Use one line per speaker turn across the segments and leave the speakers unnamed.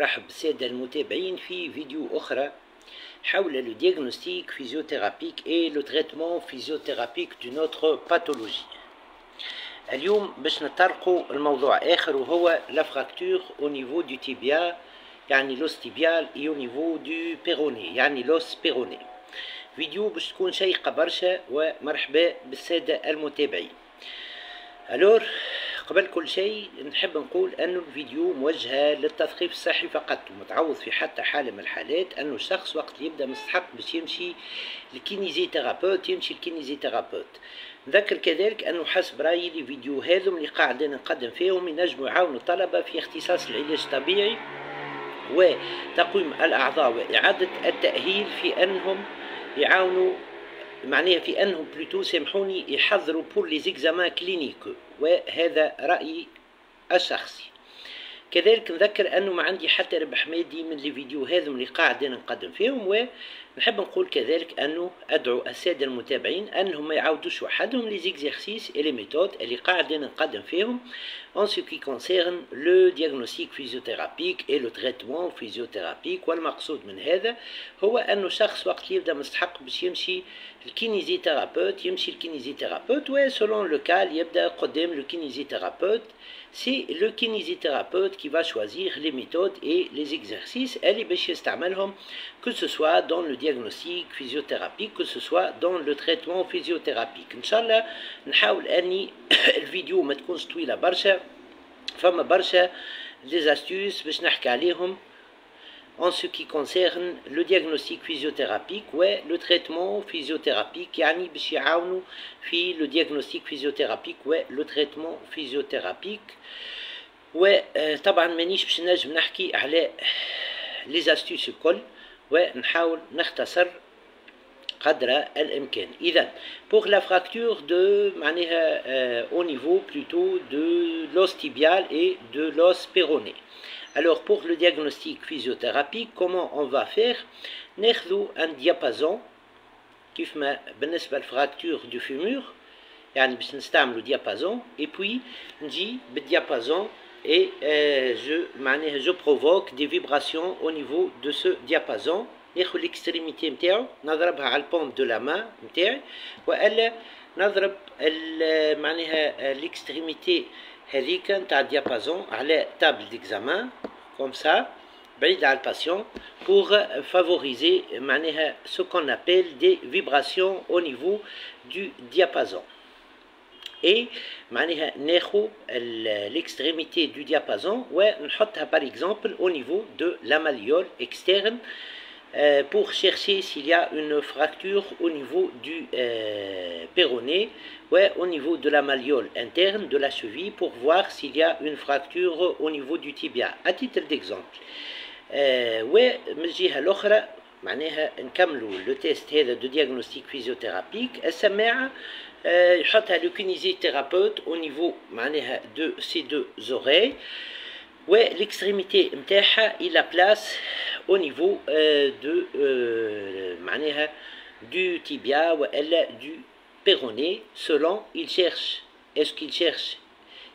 رحب بالسادة المتابعين في فيديو أخرى حول le diagnostic physiothérapique et le traitement physiothérapique d'une autre pathologie. اليوم باش نطرقوا الموضوع آخر وهو la fracture au niveau du tibia يعني l'os tibial et au niveau du péroné يعني l'os péroné. فيديو باش تكون شيقة برشا ومرحبا بالسادة المتابعين. الور قبل كل شيء نحب نقول أنه الفيديو موجهة للتثقيف الصحي فقط ومتعوض في حتى حالة من الحالات أنه الشخص وقت يبدأ مستحق باش يمشي للكينيزيثيرابوت يمشي للكينيزيثيرابوت. نذكر كذلك أنه حسب رأيي الفيديو هذم اللي قاعدين نقدم فيهم ينجموا يعاونوا الطلبة في اختصاص العلاج الطبيعي وتقويم الأعضاء وإعادة التأهيل في أنهم يعاونوا معناها في أنهم بلوتو سامحوني يحضروا بور لي زيكزامان كلينيك، وهذا رأيي الشخصي. كذلك نذكر أنه ما عندي حتى ربح مادي من لي فيديو هذم اللي قاعدين نقدم فيهم، ونحب نقول كذلك أنه أدعو السادة المتابعين أنهم ما يعاودوش وحدهم لي زيكزيرسيس et les méthodes اللي قاعدين نقدم فيهم en ce qui concerne le diagnostic physiothérapique et le traitement physiothérapique. والمقصود من هذا هو أنه شخص وقت يبدأ مستحق باش يمشي الكينيزيثيرابوت يمشي الكينيزيثيرابوت وسلون لو كال يبدأ قدام لو كينيزيثيرابوت. C'est le kinésithérapeute qui va choisir les méthodes et les exercices اللي باش يستعملهم que ce soit dans le diagnostic physiothérapique que ce soit dans le traitement physiothérapique. إن شاء الله نحاول أني الفيديو ما تكونش طويلة برشا، فما برشا des astuces باش نحكي عليهم en ce qui concerne le diagnostic physiothérapique و le traitement physiothérapique يعني باش يعاونوا في le diagnostic physiothérapique و le traitement physiothérapique. وطبعا مانيش باش نجم نحكي على les astuces الكل ونحاول نختصر قدر الامكان. اذا pour la fracture de معناها au niveau plutôt de l'os tibial et de l'os péroné. Alors pour le diagnostic physiothérapique comment on va faire؟ ناخذوا un diapason كيف ما بالنسبة للفراكتور du fémur يعني باش نستعملوا diapason et puis نجي بالdiapason et معناها je provoque des vibrations au niveau de ce diapason. ناخذ l'extrémité نتاعو نضربها على البوم دو لا مان نتاعي والا نضرب معناها l'extrémité هذيك نتاع الديابازون على تابل ديكزامان كوم سا بعيد على الباسيون pour favoriser معناها ce qu'on appelle des vibrations au niveau du diapason. et معناها ناخذ l'extrémité du diapason ونحطها par exemple au niveau de la malléole externe pour chercher s'il y a une fracture au niveau du péroné ou au niveau de la malléole interne de la cheville pour voir s'il y a une fracture au niveau du tibia. À titre d'exemple ومن الجهة الأخرى معناها نكملوا لو تيست هذا دو دياغنوستيك فيزيوثيرابيك. السماعة يحطها لو كينيزيثيرابوت au niveau معناها de ces deux oreilles l'extrémité نتاعها il la place au niveau معناها du tibia والا du péroné selon il cherche est-ce qu'il cherche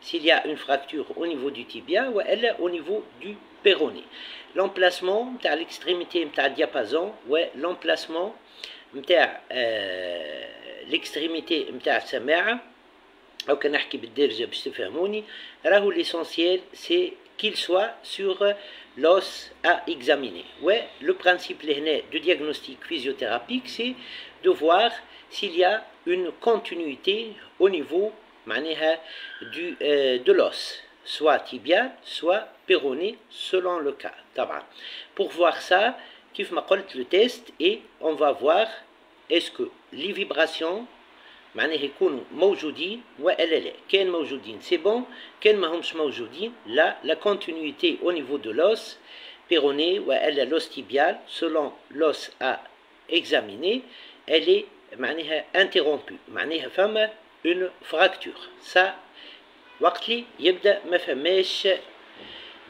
s'il y a une fracture au niveau du tibia والا au niveau du péroné. l'emplacement نتاع l'extrémité نتاع الديابازون l'emplacement نتاع l'extrémité نتاع السماعة أو كنحكي بالدارجة باش تفهموني راهو l'essentiel c'est qu'il soit sur l'os à examiner. Ouais, le principe du diagnostic physiothérapique, c'est de voir s'il y a une continuité au niveau de l'os, soit tibial, soit péroné, selon le cas. Pour voir ça, kif ma قلت le test et on va voir est-ce que les vibrations معناها يكونوا موجودين ولا لا. كان موجودين سي بون، كان ما همش موجودين لا la continuité au niveau de l'os péroné ولا l'os tibial selon l'os à examiner elle est معناها interrompue معناها فما une fracture. ça وقت لي يبدا ما فماش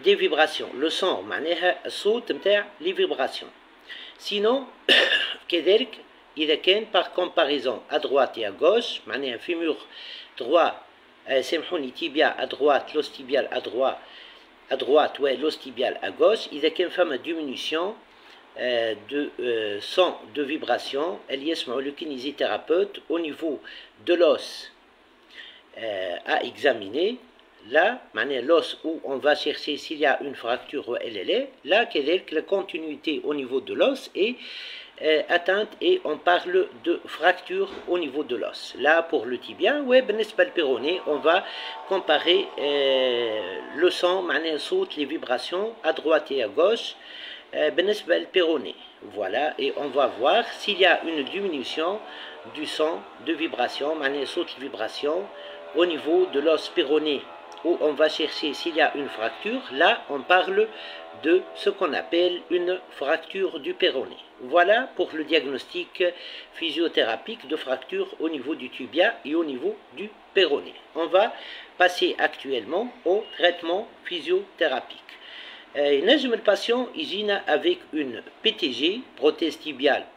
des vibrations le son معناها الصوت نتاع les vibrations. sinon كذلك إذا كان par comparaison à droite et à gauche معناها fémur droit سامحوني tibia à droite l'os tibial à droite à droite ou l'os tibial à gauche, il y a qu'une femme diminution de son de vibration, elle y est le kinésithérapeute au niveau de l'os à examiner. Là, l'os où on va chercher s'il y a une fracture ou elle est, là, quelle est la continuité au niveau de l'os est atteinte et on parle de fracture au niveau de l'os. Là, pour le tibia, ouais, le péroné, on va comparer le son, saute les vibrations à droite et à gauche, le péroné. Voilà, et on va voir s'il y a une diminution du son de vibration, saute les vibrations au niveau de l'os péroné, où on va chercher s'il y a une fracture. Là, on parle de ce qu'on appelle une fracture du péroné. Voilà pour le diagnostic physiothérapique de fracture au niveau du tibia et au niveau du péroné. On va passer actuellement au traitement physiothérapique. Le patient il avec une PTG, prothèse tibiale,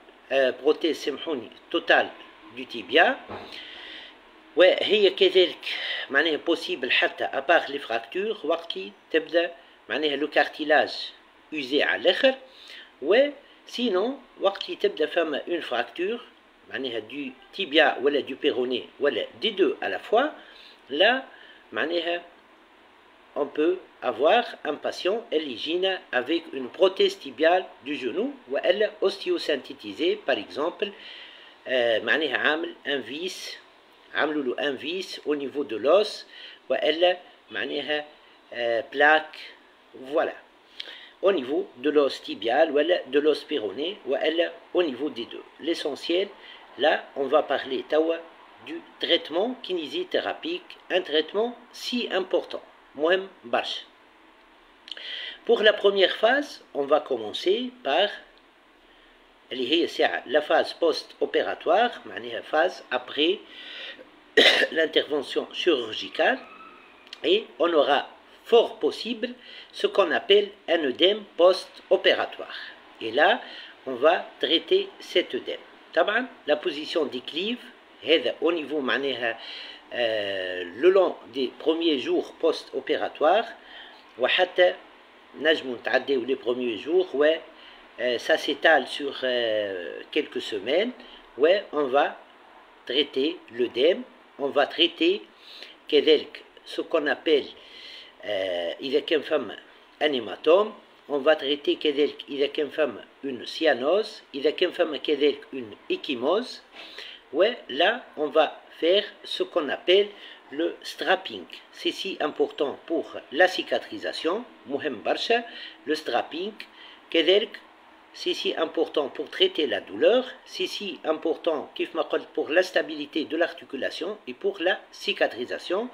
prothèse totale du tibia. وهي كذلك معناها possible حتى à part les fractures وقت تبدا معناها لو كارتيلاج usé على الاخر و sinon وقت تبدا فما une fracture معناها du tibia ولا du péroné ولا des deux à la fois. Là معناها on peut avoir un patient اللي avec une prothèse tibiale du genou ولا ostéosynthétisée par exemple معناها عامل un vis عملوا له un vis au niveau de l'os والا معناها plaque, voilà, au niveau de l'os tibial ولا de l'os péroné والا au niveau des deux. L'essentiel, là on va parler tawa du traitement kinésithérapique, un traitement si important, مهم برشا. Pour la première phase, on va commencer par la phase post-opératoire, معناها phase après l'intervention chirurgicale, et on aura fort possible ce qu'on appelle un œdème post-opératoire. Et là, on va traiter cet œdème. طبعا la position d'équilibre au niveau معناها le long des premiers jours post-opératoires وحتى نجموا نتعداو les premiers jours ça s'étale sur quelques semaines on va traiter l'œdème. On va traiter ce qu'on appelle إذا كان فما un hématome. On va traiter إذا كان فما une cyanose, إذا كان فما une ecchymose. Là on va faire ce qu'on appelle le strapping. C'est si important pour la cicatrisation, مهم برشا. Le strapping c'est si important pour traiter la douleur, c'est si important pour la stabilité de l'articulation et pour la cicatrisation.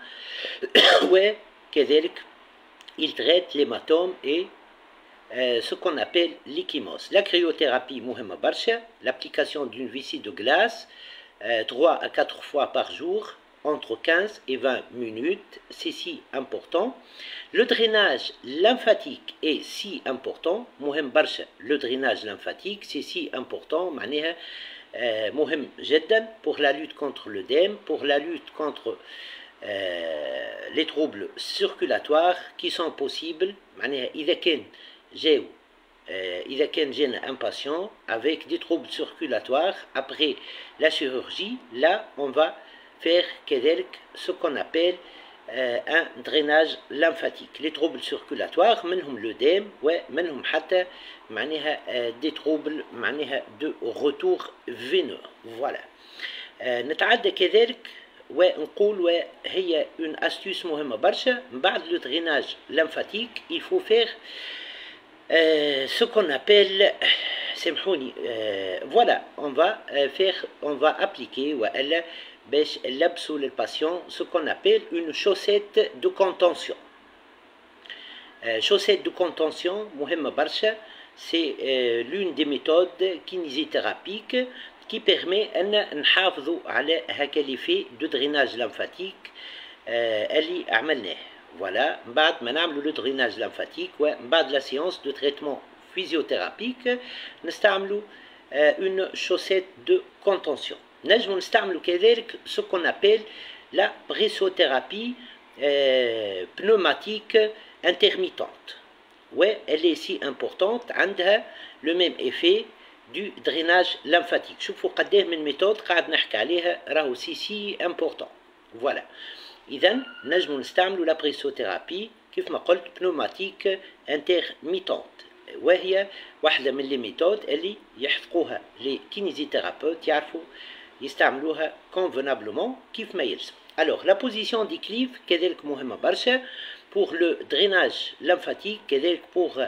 Il traite l'hématome et ce qu'on appelle l'ecchymose. La cryothérapie مهمة برشا, l'application d'une vessie de glace 3 à 4 fois par jour, entre 15 et 20 minutes, c'est si important. Le drainage lymphatique est si important, مهم برشا. Le drainage lymphatique, c'est si important, معناها مهم جدا pour la lutte contre l'œdème, pour la lutte contre les troubles circulatoires qui sont possibles. معناها إذا كان جانا un patient avec des troubles circulatoires après la chirurgie, là on va faire ce qu'on appelle un drainage lymphatique. Les troubles circulatoires, منهم l'œdème ومنهم حتى معناها des troubles معناها de retour veineux. Voilà. نتعدى كذلك ونقول هي une astuce مهمة برشا. بعد le drainage lymphatique, il faut faire ce qu'on appelle voilà, on va appliquer باش نلبسوا للباتient ce qu'on appelle une chaussette de contention. Chaussette de contention مهمة برشا. C'est l'une des méthodes kinésithérapiques qui permet أن نحافظوا على هكا l'effet de drainage lymphatique اللي عملناه. Voilà, بعد ما نعملوا le drainage lymphatique وبعد la séance de traitement physiothérapique نستعملوا une chaussette de contention. نجم نستعملوا كذلك ce qu'on appelle la pressothérapie pneumatique intermittente. Ouais, elle est si importante, عندها le même effet du drainage lymphatique. شوفوا قداه من méthode قاعد نحكي عليها راهو si important. Voilà. إذا نجمو نستعملوا la pressothérapie كيف ما قلت pneumatique intermittente. وهي واحدة من لي ميثود اللي يحفظوها لي كينيزيثيرابيوت يعرفوا يستعملوها convenablement كيف ما يلزم. Alors la position du clive كذلك مهمة برشا pour le drainage lymphatique كذلك pour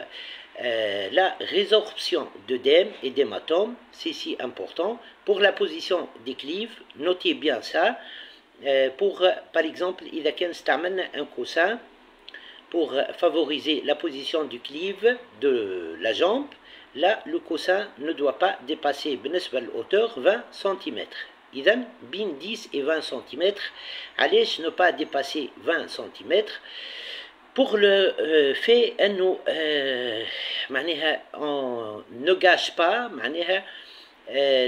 la résorption d'œdème et d'hématome, c'est si important. Pour la position des clives, notez bien ça. Pour par exemple إذا كان استعملنا un coussin pour favoriser la position du clive de la jambe, là le coussin ne doit pas dépasser بالنسبة للhauteur 20 cm. إذا بين 10 et 20 cm. علاش ne pas dépasser 20 cm? Pour le fait أنه معناها on ne gâche pas معناها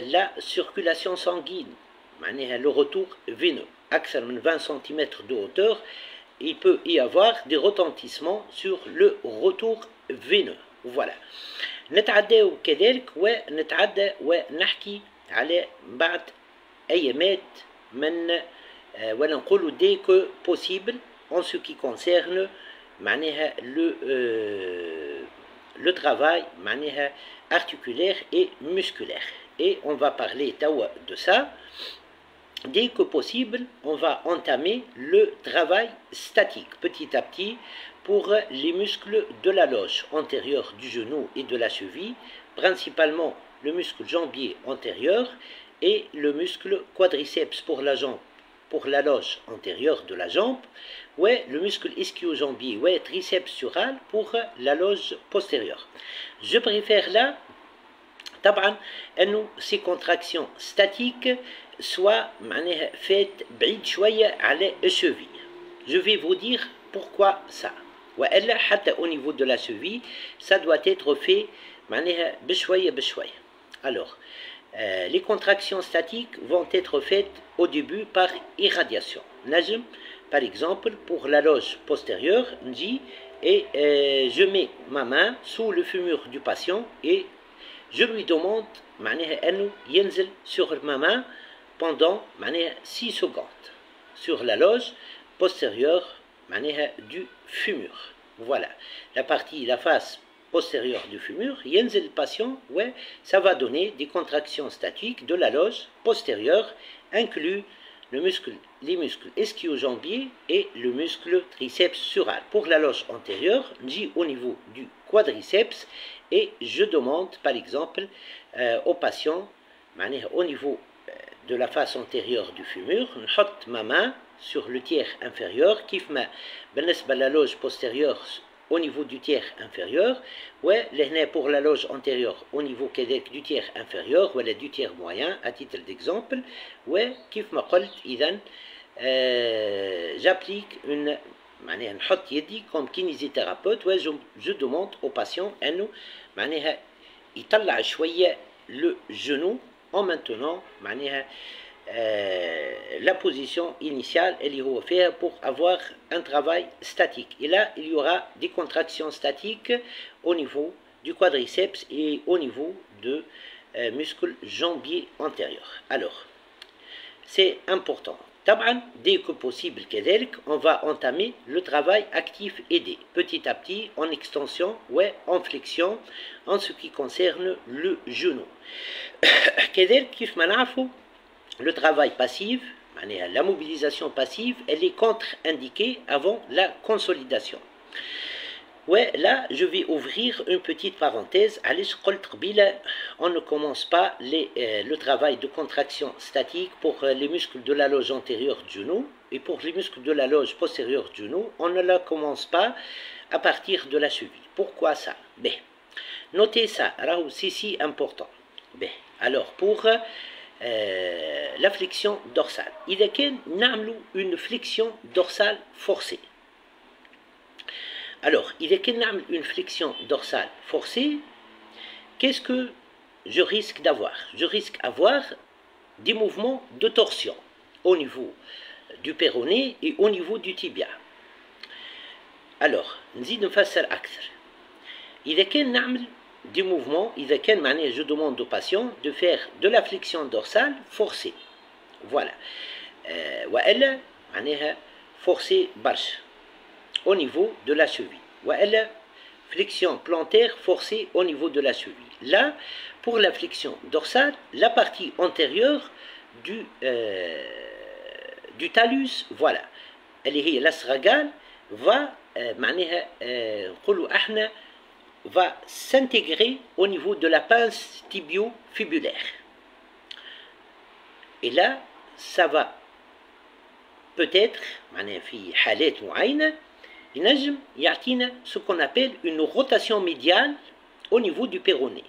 la circulation sanguine معناها le retour veineux. أكثر من 20 cm de hauteur, il peut y avoir des retentissements sur le retour veineux. Voilà. نتعداو كذلك ونتعدى ونحكي على بعض أيامات من ولا نقولوا dès que possible en ce qui concerne معناها le travail معناها articulaire et musculaire. Et on va parler توا de ça. Dès que possible, on va entamer le travail statique petit à petit pour les muscles de la loge antérieure du genou et de la cheville, principalement le muscle jambier antérieur et le muscle quadriceps pour la jambe, pour la loge antérieure de la jambe, ouais, le muscle ischio-jambier, ouais, triceps sural pour la loge postérieure. Je préfère là, طبعا انه ces contractions statiques soient معناها faites بعيد شوية على cheville. Je vais vous dire pourquoi ça. وإلا حتى au niveau de la cheville, ça doit être fait معناها بشوية بشوية. Alors, les contractions statiques vont être faites au début par irradiation. نجم, par exemple, pour la loge postérieure, نجي et je mets ma main sous le fémur du patient et je lui demande معناها أنه ينزل sur ma main pendant معناها 6 secondes sur la loge postérieure معناها du fémur. Voilà, la face postérieure du fémur, ينزل le patient, ouais, ça va donner des contractions statiques de la loge postérieure, inclus les muscles ischio-jambiers et le muscle triceps sural. Pour la loge antérieure, j'ai au niveau du quadriceps et je demande par exemple au patient, au niveau de la face antérieure du fémur, نحط ma main sur le tiers inférieur, كيف ما بالنسبة la loge postérieure au niveau du tiers inférieur, ouais, pour la loge antérieure au niveau du tiers inférieur ou du tiers moyen, à titre d'exemple, ouais, كيف ما قلت إذن j'applique une معناها نحط يدي comme kinésithérapeute, ouais, je demande au patient أنه معناها يطلع شوية le genou en maintenant معناها la position initiale اللي هو فيها pour avoir un travail statique. Et là, il y aura des contractions statiques au niveau du quadriceps et au niveau de muscle jambier antérieur. Alors, c'est important. طبعا, dès que possible كذلك, on va entamer le travail actif aidé, petit à petit, en extension, ouais, en flexion, en ce qui concerne le genou. كذلك كيف ما نعرفوا le travail passif, la mobilisation passive, elle est contre-indiquée avant la consolidation. Ouais, là, je vais ouvrir une petite parenthèse. On ne commence pas le travail de contraction statique pour les muscles de la loge antérieure du genou et pour les muscles de la loge postérieure du genou, on ne la commence pas à partir de la cheville. Pourquoi ça? Ben, notez ça, c'est si important. Ben, alors, pour la flexion dorsale. إذا كان نعملوا une flexion dorsale forcée. Alors, إذا كان نعمل une flexion dorsale forcée, qu'est-ce que je risque d'avoir? Je risque d'avoir des mouvements de torsion au niveau du péroné et au niveau du tibia. alors نزيد نفسر أكثر. إذا كان نعمل des mouvements, إذا كان معناه je demande au patient de faire de la flexion dorsale forcée. Voilà. وإلا معناها forcée برشا au niveau de la cheville. وإلا flexion plantaire forcée au niveau de la cheville. Là, pour la flexion dorsale, la partie antérieure du talus, voilà, اللي هي الأسرغال va معناها نقولوا احنا va s'intégrer au niveau de la pince tibio-fibulaire. Et là, ça va peut-être معناها في حالات معينة ينجم يعطينا ce qu'on appelle une rotation médiale au niveau du péroné.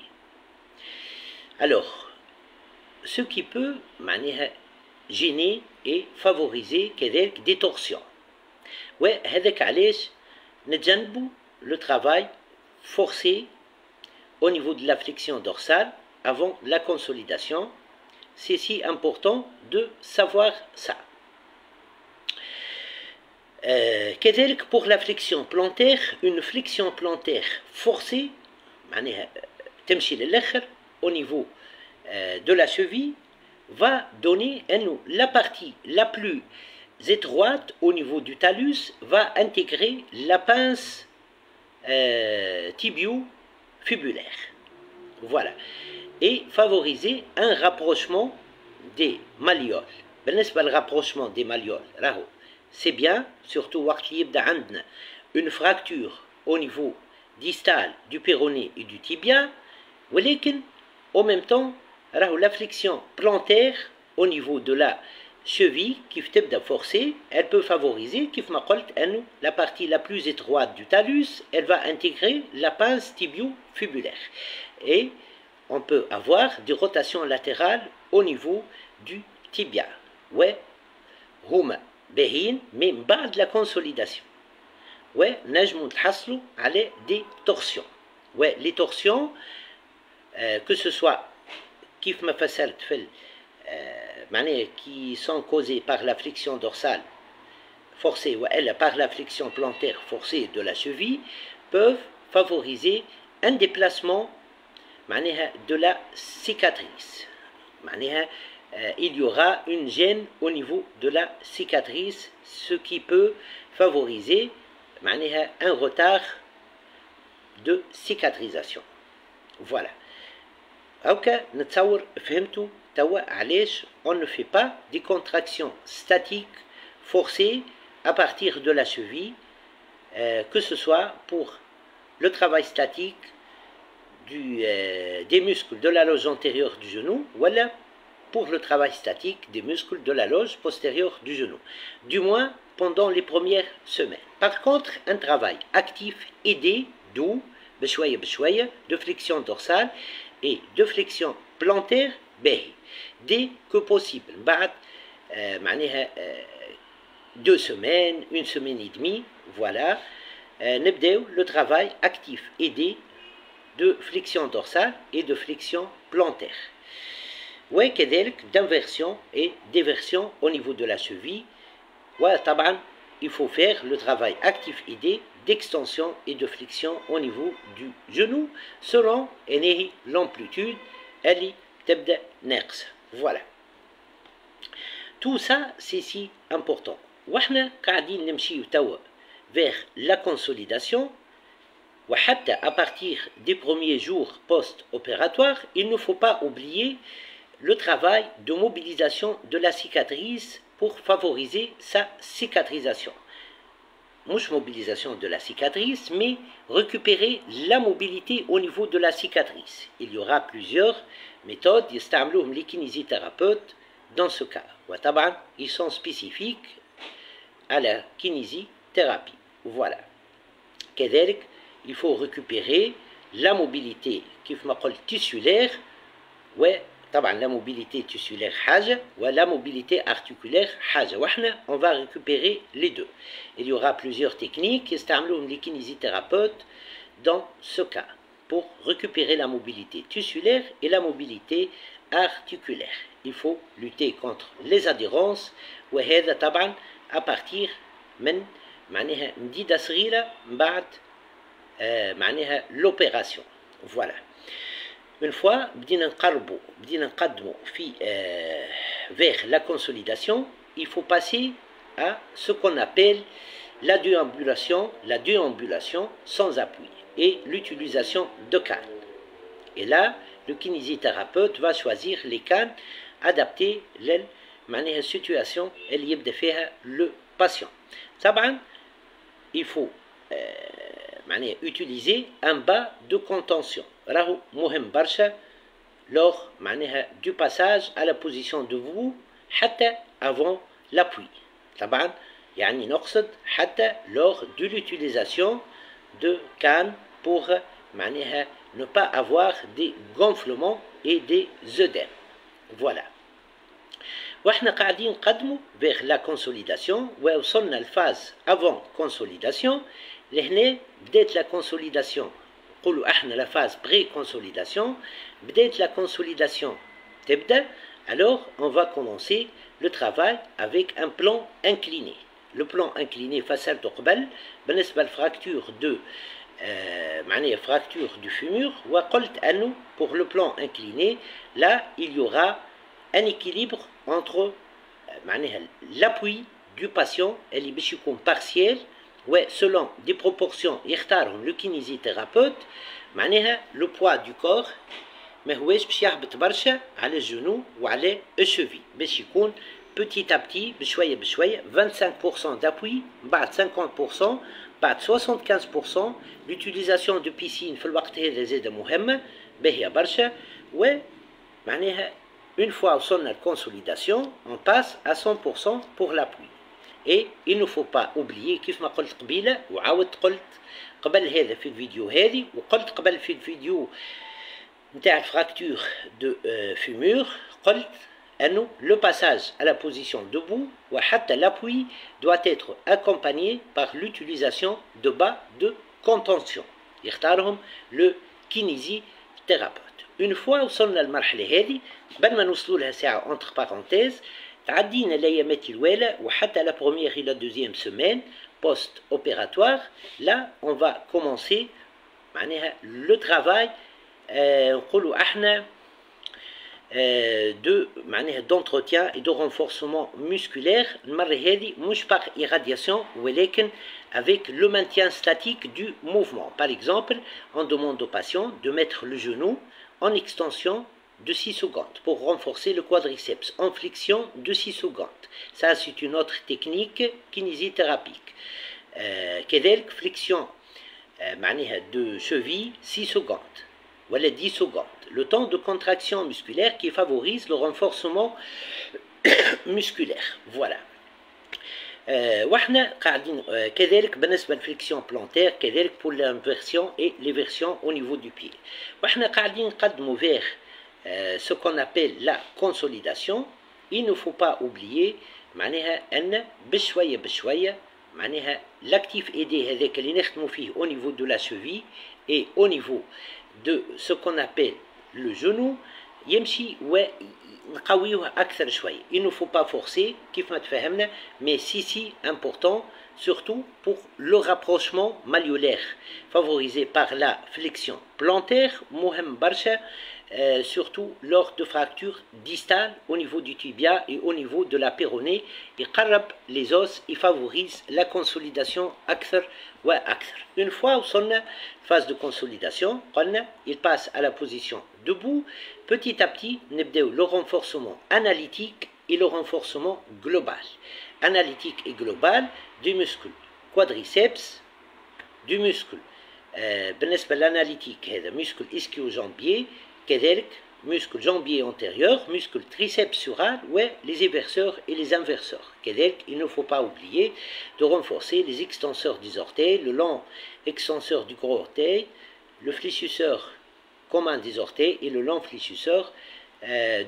Alors, ce qui peut معناها gêner et favoriser كذلك des torsions. وهذاك علاش نتجنبوا le travail forcé au niveau de la flexion dorsale avant la consolidation. C'est si important de savoir ça. كذلك pour la flexion plantaire, une flexion plantaire forcée معناها تمشي للآخر au niveau de la cheville va donner la partie la plus étroite au niveau du talus va intégrer la pince tibio-fibulaire. Voilà. Et favoriser un rapprochement des malléoles. بالنسبة للرapprochement des malléoles, c'est bien, surtout وقت اللي يبدا عندنا une fracture au niveau distal du péroné et du tibia, ولكن en même temps la flexion plantaire au niveau de la cheville qui تبدا forcée, elle peut favoriser كيف ما قلت أنه la partie la plus étroite du talus, elle va intégrer la pince tibio-fibulaire. Et on peut avoir des rotations latérales au niveau du tibia. Ouais, هما باهين mais بعد la consolidation. Ouais, نجموا نتحصلوا على des torsions. Ouais, les torsions que ce soit كيف ما فسرت في qui sont causées par la flexion dorsale forcée ou elle par la flexion plantaire forcée de la cheville peuvent favoriser un déplacement de la cicatrice. Il y aura une gêne au niveau de la cicatrice, ce qui peut favoriser un retard de cicatrisation. Voilà. هاكا نتصور فهمتوا توا علاش on ne fait pas des contractions statiques forcées à partir de la cheville, que ce soit pour le travail statique des muscles de la loge antérieure du genou ou pour le travail statique des muscles de la loge postérieure du genou, du moins pendant les premières semaines. Par contre, un travail actif aidé, doux, بشوية بشوية, de flexion dorsale et de flexion plantaire باهي dès que possible بعد معناها 2 semaines, 1 semaine et demie, voilà, نبداو le travail actif aidé de flexion dorsale et de flexion plantaire. وكذلك d'inversion et déversion au niveau de la cheville. وطبعا il faut faire le travail actif aidé d'extension et de flexion au niveau du genou selon l'amplitude اللي تبدأ ناقصة. Voilà. Tout ça c'est si important. وإحنا قاعدين نمشيو توا vers la consolidation. وحتى à partir des premiers jours post-opératoires, il ne faut pas oublier le travail de mobilisation de la cicatrice pour favoriser sa cicatrisation. Mouche mobilisation de la cicatrice, mais récupérer la mobilité au niveau de la cicatrice. Il y aura plusieurs méthodes, يستعملوهم les kinésithérapeutes dans ce cas. وطبعا ils sont spécifiques à la kinésithérapie. Voilà. كذلك il faut récupérer la mobilité كيف ما قلت tissulaire وطبعا la mobilité tissulaire حاجة ولا mobilité articulaire حاجة وإحنا on va récupérer les deux. Il y aura plusieurs techniques يستعملوهم les kinésithérapeutes dans ce cas pour récupérer la mobilité tissulaire et la mobilité articulaire. Il faut lutter contre les adhérences وهذا طبعا à partir من معناها مديدة صغيرة بعد معناها l'opération. Voilà. Une fois بدينا نقدموا في vers la consolidation, il faut passer à ce qu'on appelle la déambulation sans appui et l'utilisation de cannes. Et là, le kinésithérapeute va choisir les cannes adaptées à la situation اللي يبدا فيها le patient. طبعا il faut utiliser un bas de contention. راهو مهم برشا lors du passage à la position debout حتى avant l'appui. طبعا يعني نقصد حتى lors de l'utilisation de cannes pour ne pas avoir des gonflements et des œdèmes. Voilà. واحنا قاعدين نقدموا vers la consolidation ووصلنا الفاز avant consolidation. لهنا بدات la consolidation. نقولوا احنا la phase pré-consolidation. بدات la consolidation تبدا. Alors on va commencer le travail avec un plan incliné. Le plan incliné فسرته قبل بالنسبة للفراكتور de fracture du fémur. وقلت أنه pour le plan incliné là il y aura un équilibre entre l'appui du patient اللي باش يكون partiel selon des proportions يختارهم le kinésithérapeute. معناها le poids du corps ما هواش باش يهبط برشا على الجنو وعلى الشوفي باش يكون petit à petit بشوية بشوية 25% d'appui بعد 50% بعد 75%. l'utilisation de piscine في الوقت هذا زادة مهمة باهية برشا. ومعناها une fois وصلنا الconsolidation on passe à 100% pour l'appui. et il ne faut pas oublier كيف ما قلت قبيلة وعاودت قلت قبل هذا في الفيديو هذه وقلت قبل في الفيديو نتاع الفراكتور دو fémur قلت أنه le passage à la position debout وحتى l'appui doit être accompagné par l'utilisation de bas de contention يختارهم le kinésithérapeute. une fois وصلنا للمرحلة هذه قبل ما نوصلوا لها ساعة entre parenthèses تعدينا الأيامات الأولى وحتى la première et la deuxième semaine post-opératoire. là on va commencer معناها le travail نقولوا احنا d'entretien et de renforcement musculaire. المرة هذه مش par irradiation ولكن avec le maintien statique du mouvement. Par exemple, on demande au patient de mettre le genou en extension de 6 secondes pour renforcer le quadriceps, en flexion de 6 secondes. Ça, c'est une autre technique kinésithérapique. كذلك flexion de cheville 6 secondes. Voilà 10 secondes. Le temps de contraction musculaire qui favorise le renforcement musculaire. Voilà. واحنا قاعدين كذلك بالنسبة للفليكسيون بلانتير كذلك pour l'inversion et l'éversion au niveau du pied. واحنا قاعدين نقدموا vers ce qu'on appelle la consolidation. il ne faut pas oublier معناها أن بشوية بشوية معناها l'actif aidé هذاك اللي نخدموا فيه au niveau de la cheville et au niveau de ce qu'on appelle le genou يمشي ونقويه أكثر شوي. il ne faut pas forcer كيف ما تفهمنا mais si important surtout pour le rapprochement malléolaire favorisé par la flexion plantaire مهم برشا surtout lors de fractures distales au niveau du tibia et au niveau de la péronée. يقرب les os et favorise la consolidation أكثر وأكثر. une fois وصلنا phase de consolidation قلنا il passe à la position debout. petit à petit نبداو le renforcement analytique et le renforcement global. analytique et global du muscle quadriceps du muscle بالنسبة للanalytique هذا muscle ischio-jambier كذلك muscle jambier antérieur, muscle triceps sural, les éverseurs et les inverseurs. كذلك il ne faut pas oublier de renforcer les extenseurs des orteils, le long extenseur du gros orteil, le fléchisseur commun des orteils et le long fléchisseur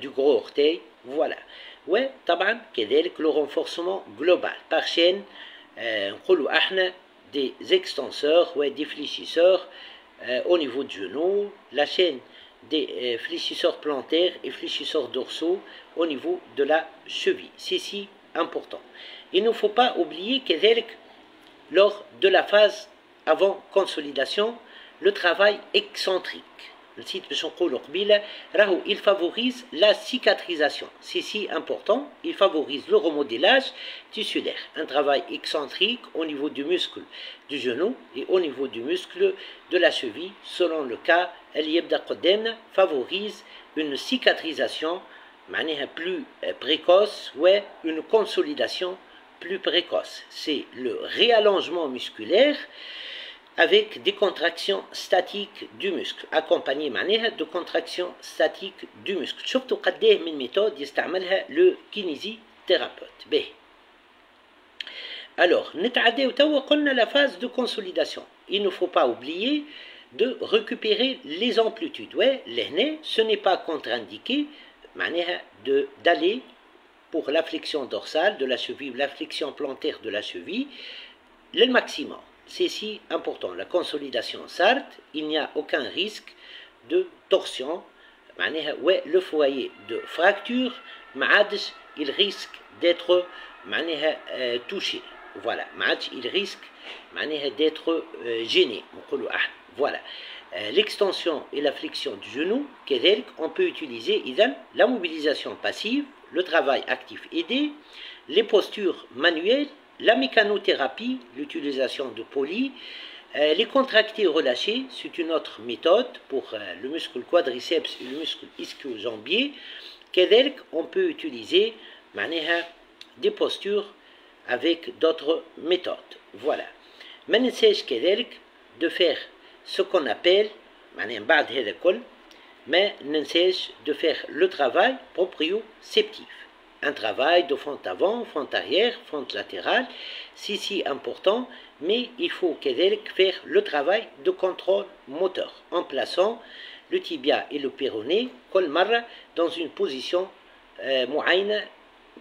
du gros orteil. Voilà. طبعا كذلك le renforcement global par chaîne نقولوا احنا des extenseurs des fléchisseurs au niveau du genou, la chaîne des fléchisseurs plantaires et fléchisseurs dorsaux au niveau de la cheville. C'est si important. Il ne faut pas oublier كذلك lors de la phase avant consolidation, le travail excentrique. Il favorise la cicatrisation. C'est si important, il favorise le remodélage tissulaire. Un travail excentrique au niveau du muscle du genou et au niveau du muscle de la cheville, selon le cas, favorise une cicatrisation plus précoce ou une consolidation plus précoce. C'est le réallongement musculaire avec des contractions statiques du muscle, accompagné de contractions statiques du muscle. شفتوا قديه من méthode يستعملها le kinésithérapeute. B. Alors, نتعداو توا قلنا la phase de consolidation. Il ne faut pas oublier de récupérer les amplitudes. Ouais, l'hné, ce n'est pas contre-indiqué d'aller pour la flexion dorsale de la cheville, la flexion plantaire de la cheville, le maximum. C'est si important. La consolidation SART, il n'y a aucun risque de torsion. Ouais, le foyer de fracture, il risque d'être touché. Voilà, il risque d'être gêné. Voilà. L'extension et la flexion du genou, on peut utiliser la mobilisation passive, le travail actif aidé, les postures manuelles, la mécanothérapie, l'utilisation de polis, les contractés relâchés, c'est une autre méthode pour le muscle quadriceps et le muscle ischio-jambier. On peut utiliser des postures avec d'autres méthodes. Voilà. ما ننساش كذلك de faire ce qu'on appelle بعد هذا كل ما ننساش de faire le travail proprioceptif. Un travail de fente avant, fente arrière, fente latérale, c'est si important, mais il faut faire le travail de contrôle moteur en plaçant le tibia et le péroné dans une position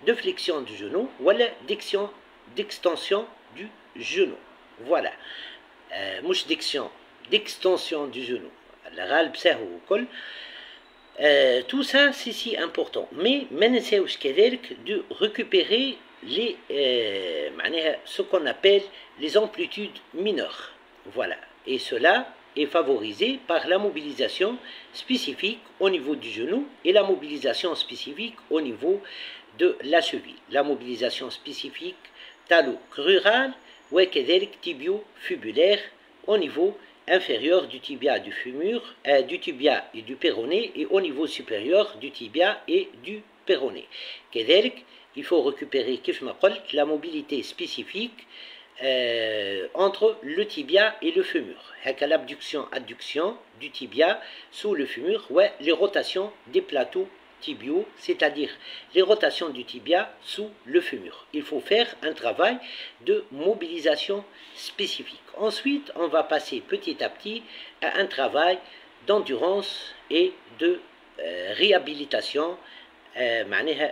de flexion du genou ou d'extension du genou. Voilà. d'extension du genou. Tout ça, c'est si important. Mais de récupérer ce qu'on appelle les amplitudes mineures. Voilà. Et cela est favorisé par la mobilisation spécifique au niveau du genou et la mobilisation spécifique au niveau de la cheville. La mobilisation spécifique talo-crurale ou tibio-fibulaire au niveau inférieur du tibia du fémur, du tibia et du péroné, et au niveau supérieur du tibia et du péroné. Il faut récupérer la mobilité spécifique entre le tibia et le fémur. L'abduction-adduction du tibia sous le fémur, ouais, les rotations des plateaux tibiaux, c'est-à-dire les rotations du tibia sous le fémur. Il faut faire un travail de mobilisation spécifique. Ensuite, on va passer petit à petit à un travail d'endurance et de réhabilitation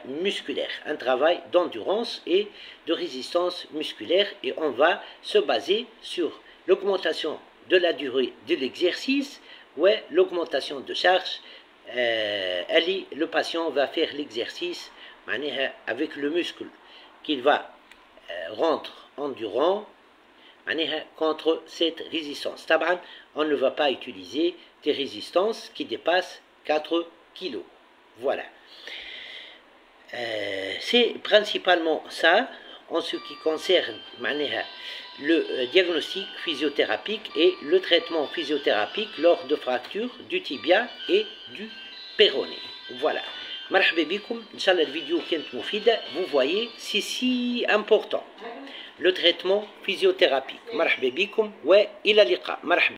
musculaire. Un travail d'endurance et de résistance musculaire, et on va se baser sur l'augmentation de la durée de l'exercice ou l'augmentation de charge. Le patient va faire l'exercice avec le muscle qu'il va rendre endurant contre cette résistance. On ne va pas utiliser des résistances qui dépassent 4 kg. Voilà. C'est principalement ça en ce qui concerne le diagnostic physiothérapique et le traitement physiothérapique lors de fractures du tibia et du péroné. Voilà. مرحبا بكم. إن شاء الله الفيديو كانت مفيدة. Vous voyez, c'est si important. Le traitement physiothérapique. مرحبا بكم وإلى اللقاء. مرحبا.